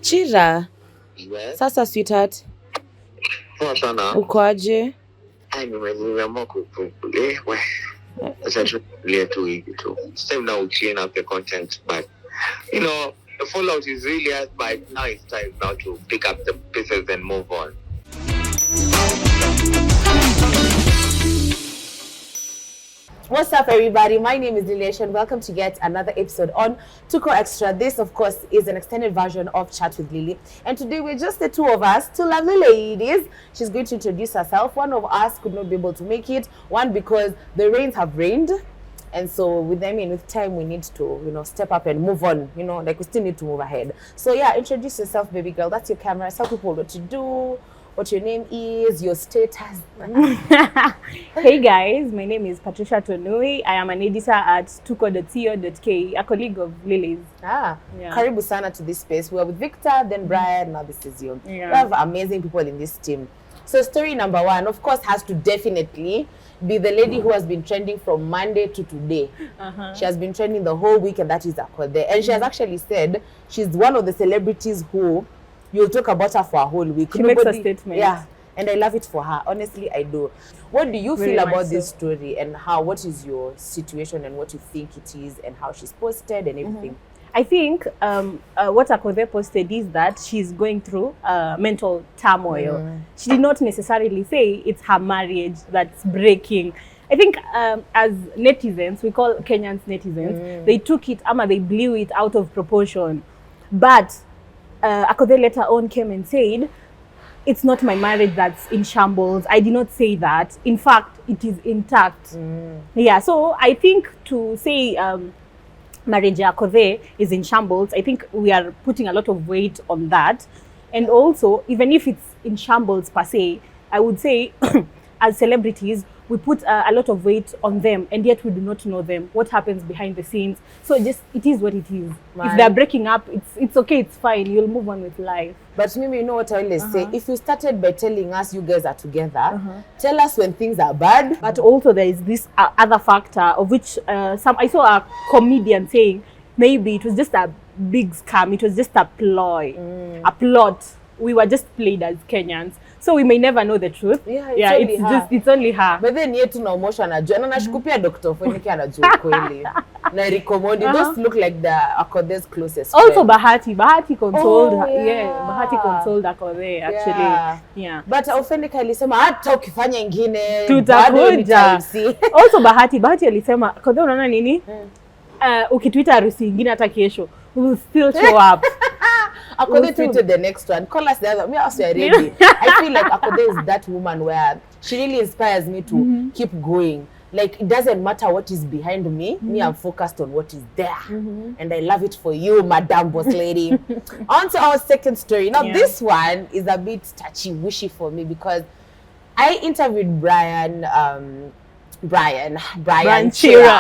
Chira. Yes. Sasa sweetheart. Poa sana. Uko aje? Nimeamua essentially tu hivi tu. Same now clean up the content, but the fallout is really hard, but now it's time now to pick up the pieces and move on. What's up, everybody? My name is Tanasha and welcome to yet another episode on Tuko Extra. This, of course, is an extended version of Chat with Lily. And today we're just the two of us, two lovely ladies. She's going to introduce herself. One of us could not be able to make it. One, because the rains have rained. And so with time, we need to, step up and move on. Like we still need to move ahead. So yeah, introduce yourself, baby girl. That's your camera. Tell people what you do, what your name is, your status. Hey guys, my name is Patricia Tonui. I am an editor at tuco.co.ke, a colleague of Lily's. Karibu sana to this space. We are with Victor, then Brian, now this is you. Yeah. We have amazing people in this team. So story number one, of course, has to definitely be the lady who has been trending from Monday to today. She has been trending the whole week, and that is Akothee. And she has actually said she's one of the celebrities who you'll talk about her for a whole week. She makes a statement. Yeah, and I love it for her. Honestly, I do. What do you feel about this story, and what is your situation and what you think it is and how she's posted and everything? I think what Akothee posted is that she's going through mental turmoil. She did not necessarily say it's her marriage that's breaking. I think as netizens, we call Kenyans netizens, they took it, they blew it out of proportion. But Akothee later on came and said, it's not my marriage that's in shambles. I did not say that. In fact, it is intact. Yeah, so I think to say marriage Akothee is in shambles, I think we are putting a lot of weight on that. And also, even if it's in shambles per se, I would say as celebrities, we put a lot of weight on them, and yet we do not know them, what happens behind the scenes. So it is what it is. Man. If they're breaking up, it's okay, it's fine. You'll move on with life. But maybe you know what I always say? If you started by telling us you guys are together, tell us when things are bad. But also there is this other factor of which I saw a comedian saying maybe it was just a big scam. It was just a ploy, a plot. We were just played as Kenyans. So we may never know the truth. It's only her. But then yet no emotion anajua. Na nashukupia Dr. Fonike anajua kweli. Na recommend those look like the Akothee's closest friend. Also Bahati consoled her. Yeah, Bahati consoled Akothee actually. Yeah. But Fonike alisema hata ukifanya ingine tutakuja. Also Bahati alisema Akothee unaona nini? Ukituita harusi ingine hata kesho, we will still show up. Akothee tweeted the next one. Call us the other. We are ready. I feel like Akothee is that woman where she really inspires me to keep going. Like, it doesn't matter what is behind me. Me, I'm focused on what is there. And I love it for you, Madam Boss Lady. On to our second story. Now, this one is a bit touchy-wishy for me because I interviewed Brian Chira.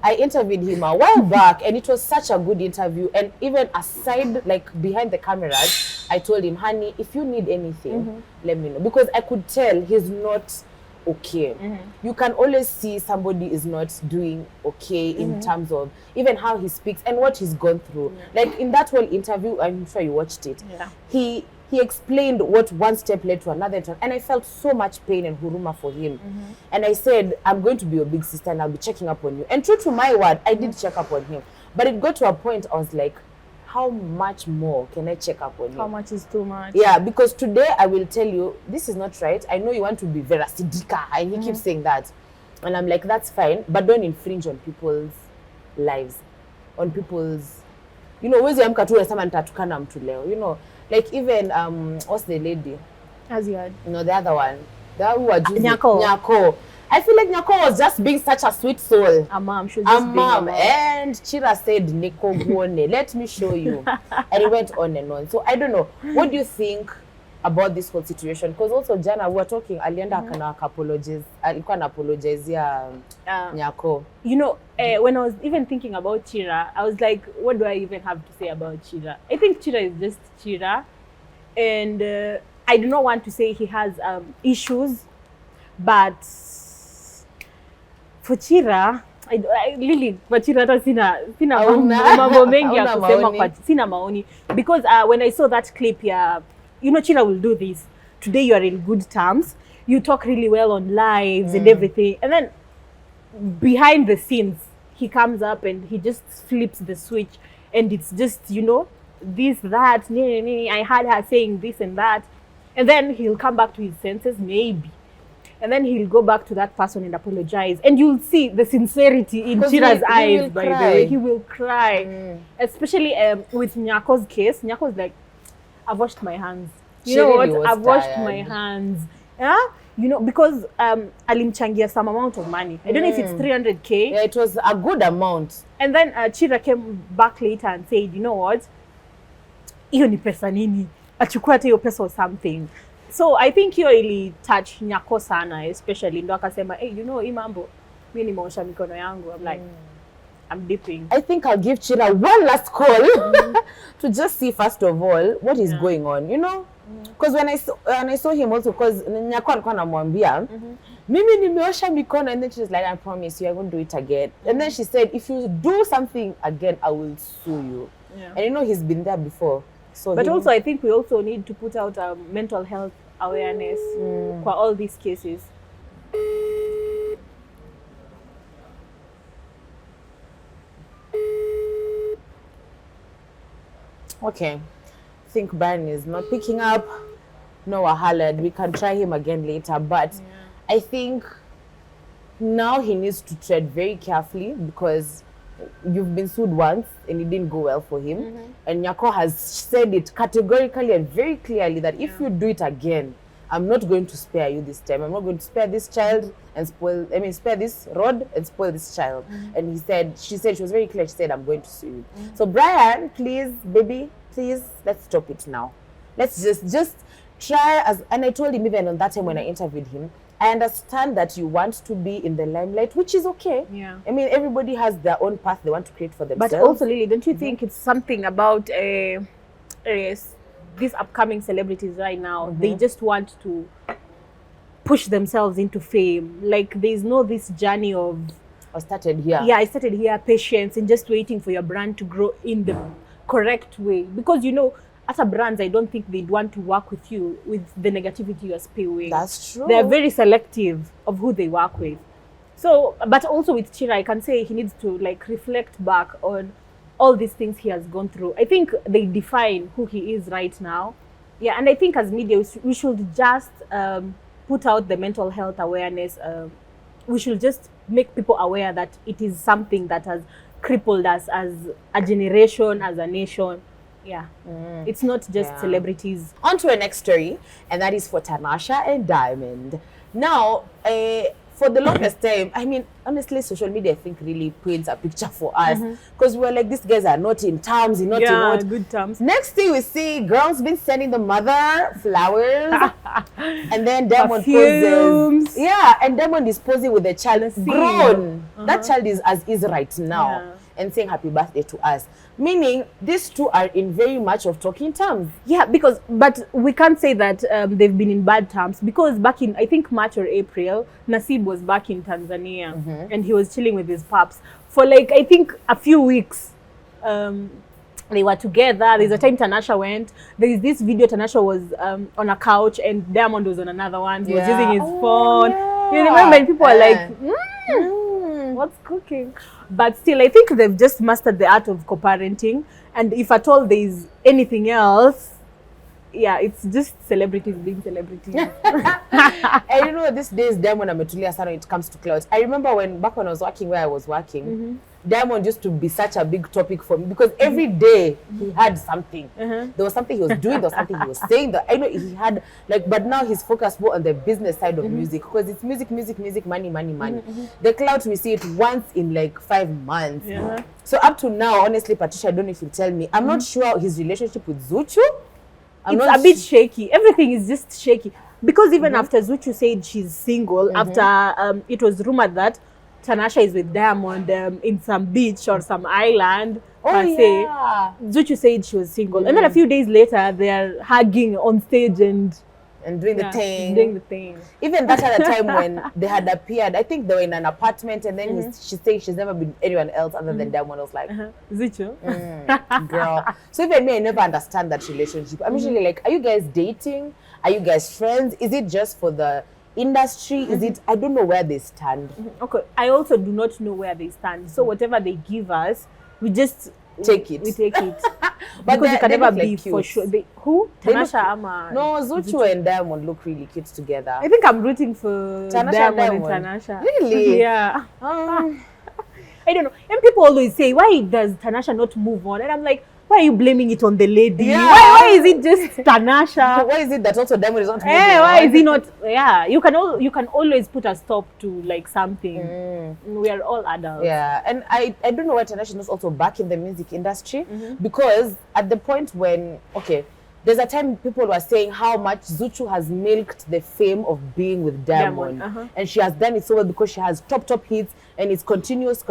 I interviewed him a while back, and it was such a good interview. And even aside, like behind the cameras, I told him, honey, if you need anything, let me know. Because I could tell he's not okay. You can always see somebody is not doing okay in terms of even how he speaks and what he's gone through. Like in that whole interview, I'm sure you watched it. He explained what one step led to another, and I felt so much pain and huruma for him. And I said, I'm going to be your big sister and I'll be checking up on you. And true to my word, I did check up on him. But it got to a point I was like, how much more can I check up on him? How much is too much? Yeah, because today I will tell you, this is not right. I know you want to be Vera Sidika, and he keeps saying that. And I'm like, that's fine, but don't infringe on people's lives. On people's, wezi amka tu unasema nitatukana mtu leo, like even what's the lady? Aziad. The other one. The one who was Nyako. I feel like Nyako was just being such a sweet soul. A mom. She was just being a mom. And Chira said, Nico Guone, let me show you. And it went on and on. So I don't know. What do you think about this whole situation? Because also Jana, we were talking, alienda alikuwa apologizia Nyako. When I was even thinking about Chira, I was like, what do I even have to say about Chira? I think Chira is just Chira. And I do not want to say he has issues, but for Chira, I really kwa Chira hata sina Hauna- mambo mengi ya hauna kusema maoni. kwa sina maoni because when I saw that clip Chira will do this. Today you are in good terms. You talk really well on lives and everything. And then behind the scenes, he comes up and he just flips the switch and it's just, this, that, I heard her saying this and that. And then he'll come back to his senses, maybe. And then he'll go back to that person and apologize. And you'll see the sincerity in 'Cause Chira's he eyes, will by the cry. way. He will cry. Especially with Nyako's case. Nyako's like, I've washed my hands. You She know really what? was I've washed tired. my hands. Yeah? Because alimchangia some amount of money. I don't know if it's 300K. Yeah, it was a good amount. And then Chira came back later and said, you know what? Hiyo ni pesa nini? Achukua hata hiyo pesa or something. So I think hiyo ili touch Nyako sana, especially ndo akasema, hey, hii mambo, mimi nimeosha mikono yangu. I'm like, I'm dipping. I think I'll give Chira one last call to just see, first of all, what is going on, Because when I saw him also, because Nyako alikuwa anamwambia, mimi nimeosha mikono, and then she's like, I promise you, I won't do it again. And then she said, if you do something again, I will sue you. Yeah. And he's been there before. So But also, I think we also need to put out mental health awareness for all these cases. Okay. I think Brian is not picking up. No wahala. We can try him again later. But I think now he needs to tread very carefully because you've been sued once and it didn't go well for him. And Nyako has said it categorically and very clearly that if you do it again, I'm not going to spare you this time. I'm not going to spare this child and spare this rod and spoil this child. And she said, she was very clear. She said, I'm going to sue you. So Brian, please, baby, please, let's stop it now. Let's just try and I told him even on that time when I interviewed him, I understand that you want to be in the limelight, which is okay. Yeah. I mean, everybody has their own path they want to create for themselves. But also, Lily, don't you think it's something about these upcoming celebrities right now? They just want to push themselves into fame. Like, there's no this journey of... I started here. Yeah, I started here, patience, and just waiting for your brand to grow in the correct way. Because, as a brands, I don't think they'd want to work with you with the negativity you're spewing. That's true. They're very selective of who they work with. So, but also with Chira, I can say he needs to reflect back on all these things he has gone through. I think they define who he is right now. Yeah, and I think as media, we should just put out the mental health awareness. We should just make people aware that it is something that has crippled us as a generation, as a nation. Yeah, it's not just celebrities. On to our next story, and that is for Tanasha and Diamond. Now, for the longest time, I mean, honestly, social media, I think, really paints a picture for us. Because we're like, these guys are not in terms, not in what. Good terms. Next thing we see, girls been sending the mother flowers. And then Diamond poses. Yeah, and Diamond is posing with the child grown. That child is as is right now. Yeah. And saying happy birthday to us. Meaning, these two are in very much of talking terms. Yeah, but we can't say that they've been in bad terms because back in, I think, March or April, Nasib was back in Tanzania and he was chilling with his pups for I think a few weeks. They were together. There's a time Tanasha went. There is this video Tanasha was on a couch and Diamond was on another one. He was using his phone. Yeah. You remember? And people were like, what's cooking? But still, I think they've just mastered the art of co-parenting. And if at all there is anything else, yeah, it's just celebrities being celebrities. And these days, Diamond ametulia sana when it comes to clouds. I remember back when I was working where I was working, Diamond used to be such a big topic for me because every day he had something. There was something he was doing, there was something he was saying. I know he had, but now he's focused more on the business side of music because it's music, money. The clouds, we see it once in 5 months. So up to now, honestly, Patricia, I don't know if you tell me, I'm not sure his relationship with Zuchu. It's a bit shaky. Everything is just shaky. Because even after Zuchu said she's single, after it was rumored that Tanasha is with Diamond in some beach or some island, Zuchu said she was single. And then a few days later, they're hugging on stage and and doing the thing. Doing the thing. Even that other time when they had appeared, I think they were in an apartment, and then she said she's never been anyone else other than Diamond. I was like, Zuchu? girl. So even me, I never understand that relationship. I'm usually like, are you guys dating? Are you guys friends? Is it just for the industry? Is it? I don't know where they stand. Okay, I also do not know where they stand. So whatever they give us, we just take it. We take it. But because you can never be like for sure. Who? Tanasha Ama? No, Zuchu and Diamond look really cute together. I think I'm rooting for Diamond and Tanasha. Really? Yeah. I don't know. And people always say, why does Tanasha not move on? And I'm like, why are you blaming it on the lady? Yeah. Why is it just Tanasha? Why is it that also Diamond is not moving why on? is he not? Yeah, you can always put a stop to like something. We are all adults. Yeah, and I don't know why Tanasha is also back in the music industry, because at the point when, okay, there's a time people were saying how much Zuchu has milked the fame of being with Diamond. And she has done it so well because she has top hits and it's continuous.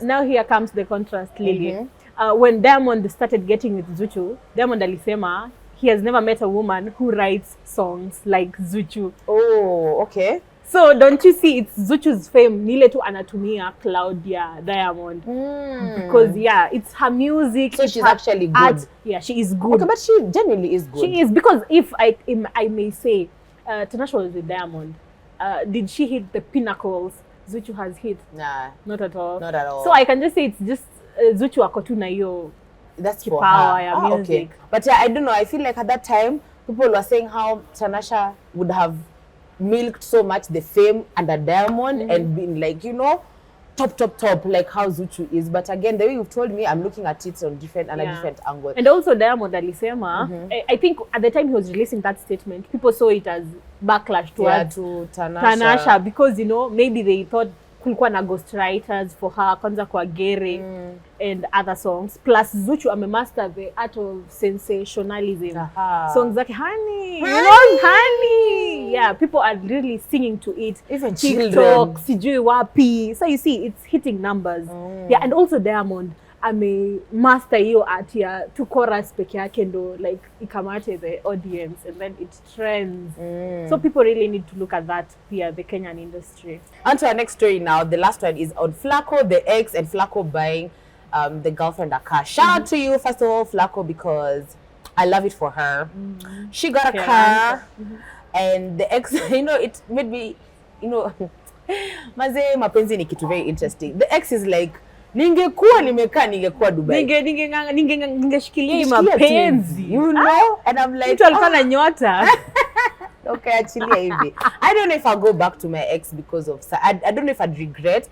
Now here comes the contrast, Lily. When Diamond started getting with Zuchu, Diamond alisema he has never met a woman who writes songs like Zuchu. Oh, okay. So don't you see, it's Zuchu's fame, nile tu anatumia Claudia Diamond. Because yeah, it's her music. So she's actually good. Art. Yeah, she is good. Okay, but she genuinely is good. She is, because if I may say, Tanasha was with Diamond. Did she hit the pinnacles Zuchu has hit? Nah. Not at all. Not at all. So I can just say it's just Zuchu Akothee na hiyo. That's for power, her. yeah, music. Okay. But yeah, I don't know. I feel like at that time, people were saying how Tanasha would have milked so much the fame under Diamond and been like, you know, top, like how Zuchu is. But again, the way you've told me, I'm looking at it on a different angle. And also Diamond alisema, I think at the time he was releasing that statement, people saw it as backlash towards to Tanasha, because, you know, maybe they thought kulikuwa na ghostwriters for her, kwanza kwa Gere and other songs. Plus Zuchu amemaster the art of sensationalism. Songs like Honey, you know, Honey. Yeah, people are really singing to it. Even TikTok, sijui wapi. So you see, it's hitting numbers. Yeah, and also Diamond master hiyo art ya two chorus peke yake ndo like ikamate the audience and then it trends. So people really need to look at that via the Kenyan industry. On to our next story now. The last one is on Flaqo, the ex, and Flaqo buying the girlfriend a car. Shout out to you, first of all, Flaqo, because I love it for her. She got a car, and the ex, you know, it made me, you know, maze mapenzi ni kitu very interesting. The ex is like, ningekuwa nimekaa ningekuwa Dubai. Ningeshikilia hii mapenzi. You know? And I'm like, mtu alikuwa na nyota. Okay, achilia hivi. I don't know if I'll go back to my ex because of I don't know if I'd regret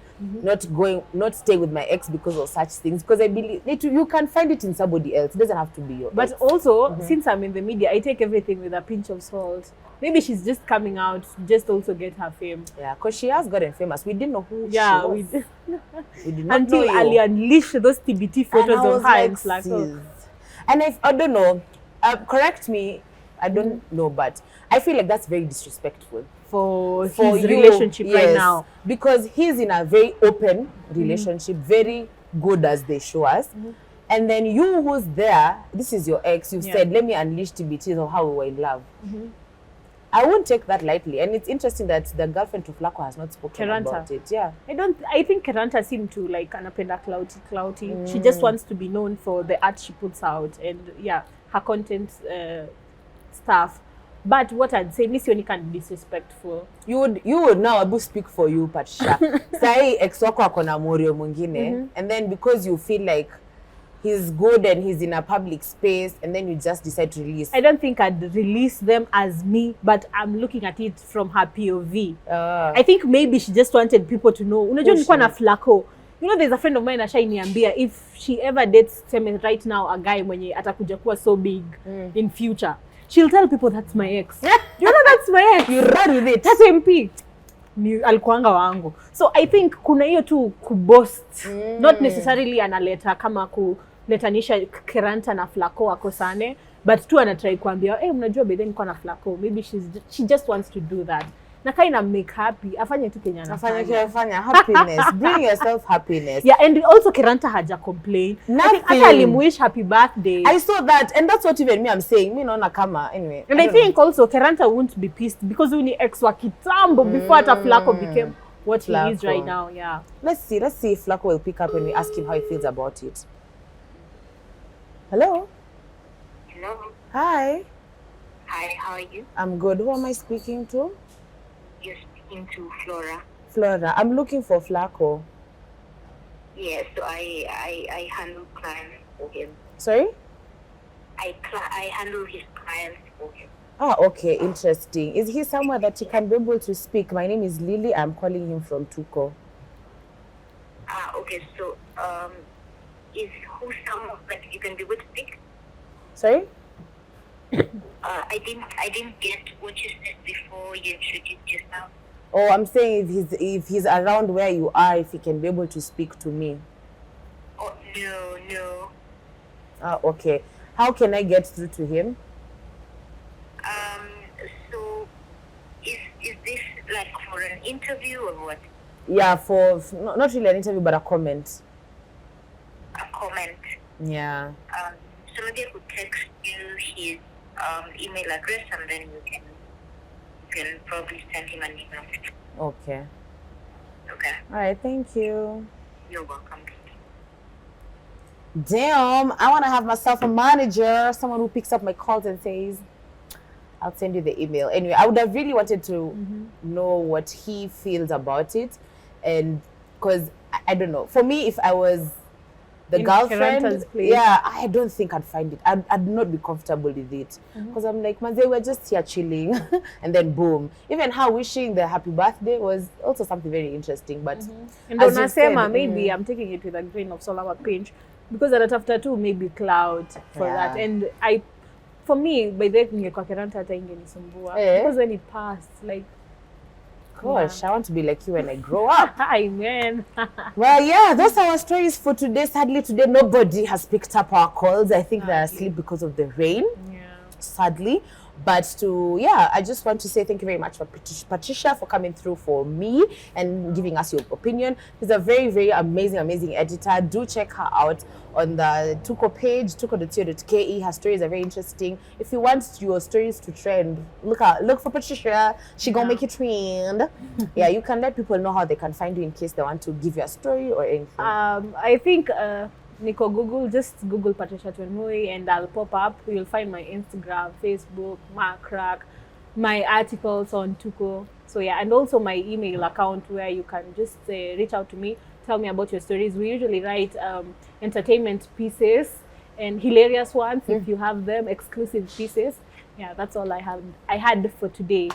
not staying with my ex because of such things, because I believe you can find it in somebody else. It doesn't have to be your But ex. also, since I'm in the media, I take everything with a pinch of salt. Maybe she's just coming out just also get her fame. Yeah, because she has gotten famous. We didn't know who she was. We did not until know Ali unleashed those TBT photos of her in Flaqo. And I don't know, correct me, I don't know, but I feel like that's very disrespectful for his relationship right now. Because he's in a very open relationship, very good as they show us. And then you who's there, this is your ex, you said, let me unleash TBTs of how we were in love. I won't take that lightly. And it's interesting that the girlfriend to Flaqo has not spoken about it. Yeah. I think Keranta seemed to like anapenda clouty. She just wants to be known for the art she puts out and her content stuff. But what I'd say, Miss Yoni can be disrespectful. You would now Abu speak for you, Patricia. Say ex wako akona morio mwingine, and then because you feel like he's good and he's in a public space, and then you just decide to release. I don't think I'd release them as me, but I'm looking at it from her POV. I think maybe she just wanted people to know. Unajua nilikuwa na Flaqo. You know, there's a friend of mine ashaniambia if she ever dates right now a guy mwenye atakuja kuwa so big in future, she'll tell people that's my ex. You know that's my ex. You run with it. That's MP. Ni alikuanga wangu. So I think kuna hiyo tu kuboast. Not necessarily analeta kama kuletanisha Keranta na Flaqo akosane, but tu anatry kuambia, "Eh, unajua bedhe niko na Flaqo." Maybe she just wants to do that. na kaina make happy, afanye tu Kenya afanya happiness. Bring yourself happiness. Yeah, and also Keranta haja complain. Nothing. I think wish happy birthday. I saw that, and that's what even me I'm saying. Me naona kama anyway. And I think also Keranta won't be pissed because uni ex wa kitambo before ata Flaqo became what he is right now. Yeah. Let's see if Flaqo will pick up when we ask him how he feels about it. Hello. Hello. Hi. Hi, how are you? I'm good. Who am I speaking to? You're speaking to Flora. Flora. I'm looking for Flaqo. Yes, so I handle clients for him. Sorry? I handle his clients for him. Ah, okay, interesting. Is he somewhere that he can be able to speak? My name is Lily. I'm calling him from Tuco. Ah, okay. So, is who someone that you can be able to speak? Sorry? I didn't get what you said before you introduced yourself. Oh, I'm saying if he's around where you are, if he can be able to speak to me. Oh no. Ah, okay. How can I get through to him? So is this like for an interview or what? Yeah, for not really an interview, but a comment. A comment. Yeah. So maybe I could text you his email address and then you can probably send him an email. Okay. Okay. All right. Thank you. You're welcome. Damn, I want to have myself a manager, someone who picks up my calls and says, I'll send you the email. Anyway, I would have really wanted to know what he feels about it. And because, I don't know, for me, if I was the girlfriend, yeah, I don't think I'd find it. I'd not be comfortable with it. Because I'm like, Manze, we're just here chilling. And then boom. Even her wishing the happy birthday was also something very interesting. But and as you said, maybe I'm taking it with a grain of salt or pinch. Because at after two, maybe cloud for that. And for me, by the ningekuwa Keranta hata ingenisumbua. Because when it passed, like, gosh, I want to be like you when I grow up. Amen. Well, yeah, those are our stories for today. Sadly, today nobody has picked up our calls. I think they're asleep because of the rain. Yeah. Sadly. But I just want to say thank you very much for Patricia for coming through for me and giving us your opinion. She's a very, very amazing editor. Do check her out on the Tuco page, tuco.co.ke. Her stories are very interesting. If you want your stories to trend, look for Patricia. She gonna make it trend. Yeah, you can let people know how they can find you in case they want to give you a story or anything. I think Nico just Google Patricia Twenmui and I'll pop up. You'll find my Instagram, Facebook, my articles on Tuco. So yeah, and also my email account where you can just reach out to me, tell me about your stories. We usually write entertainment pieces and hilarious ones if you have them, exclusive pieces. Yeah, that's all I had for today.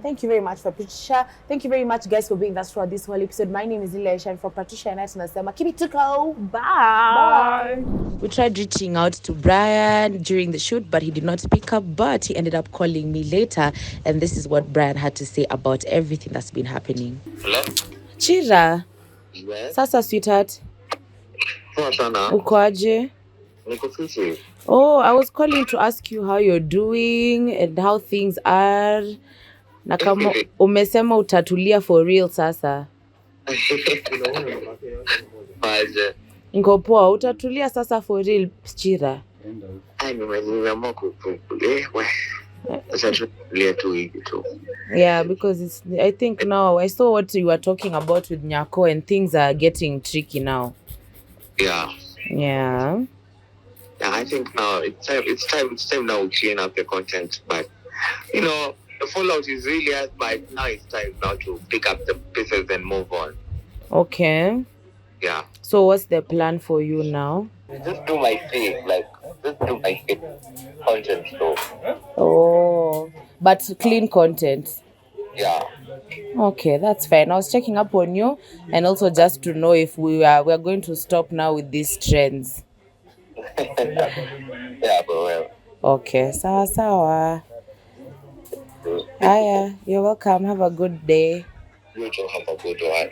Thank you very much for Patricia. Thank you very much, guys, for being with us throughout this whole episode. My name is Lilia and for Patricia and I tunasema keep it Tuco. Bye. We tried reaching out to Brian during the shoot, but he did not pick up. But he ended up calling me later, and this is what Brian had to say about everything that's been happening. Hello? Chira. Yes? Sasa, sweetheart. Sana. Uko aje? Niko fiti. Oh, I was calling to ask you how you're doing and how things are. Na kama umesema utatulia for real sasa. Aje. Niko poa, utatulia sasa for real, Chira. Nimeamua kukulia. Utatulia tu hivi tu. Yeah, because I think now I saw what you were talking about with Nyako and things are getting tricky now. Yeah. Yeah. Yeah, I think now it's time now to clean up the content. But the fallout is really hard, but now it's time now to pick up the pieces and move on. Okay. Yeah. So what's the plan for you now? Just do my thing, just do my content so. Oh, but clean content. Yeah. Okay, that's fine. I was checking up on you and also just to know if we are going to stop now with these trends. Yeah, but well. Okay, sawa. Aya, you're welcome. Have a good day. You too have a good one.